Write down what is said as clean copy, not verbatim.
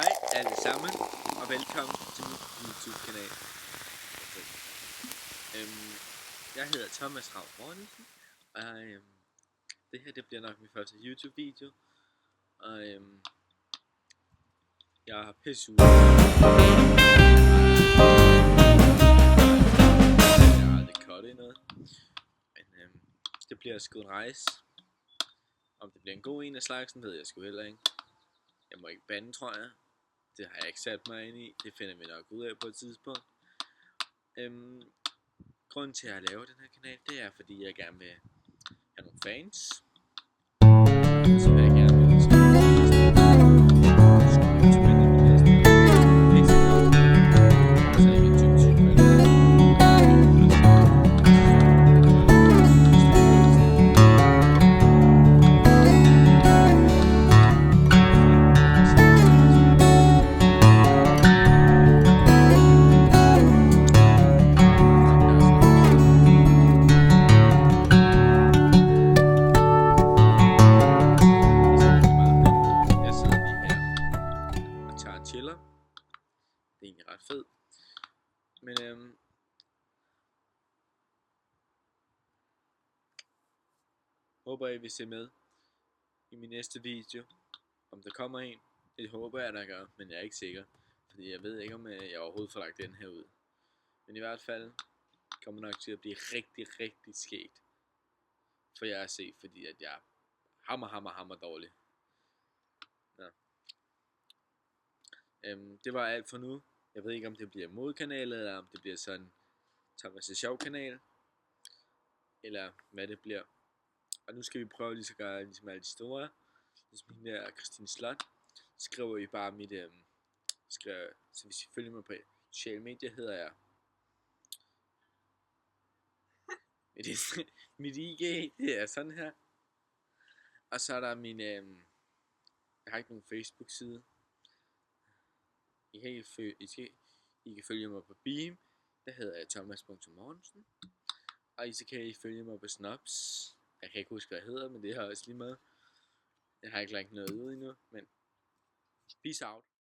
Hej alle sammen, og velkommen til min YouTube-kanal. Jeg hedder Thomas Rav Mortensen, og det her bliver nok min første YouTube-video. Og jeg har pisset Jeg har aldrig cuttet noget, men det bliver sgu en rejse. Om det bliver en god en af slagsen, ved jeg sgu heller ikke. Jeg må ikke bande, tror jeg. Det har jeg ikke sat mig ind i. Det finder vi nok ud af på et tidspunkt. Grunden til at jeg laver den her kanal, det er fordi jeg gerne vil have nogle fans. Så vil jeg gerne vil chiller. Det er egentlig ret fedt. Men håber I vil se med i min næste video. Om der kommer en, det håber jeg der gør, men jeg er ikke sikker. Fordi jeg ved ikke om jeg overhovedet får lagt den her ud. Men i hvert fald kommer nok til at blive rigtig skægt for jer at se, fordi at jeg er hammer dårlig. Ja. Det var alt for nu. Jeg ved ikke om det bliver modkanal, eller om det bliver sådan Thomas' sjov kanal, eller hvad det bliver. Og nu skal vi prøve lige så gøre ligesom alle de store. Ligesom hende der Christine Slot. Skriver I bare mit så hvis I følger mig på sociale medier, hedder jeg mit IG, det er sådan her. Og så er der min jeg har ikke nogen Facebook side. I kan følge mig på Beam. Der hedder jeg Thomas.Mortensen. Og så kan I følge mig på Snobs. Jeg kan ikke huske hvad jeg hedder, men det har også lige med. Jeg har ikke lagt noget ud endnu, men peace out.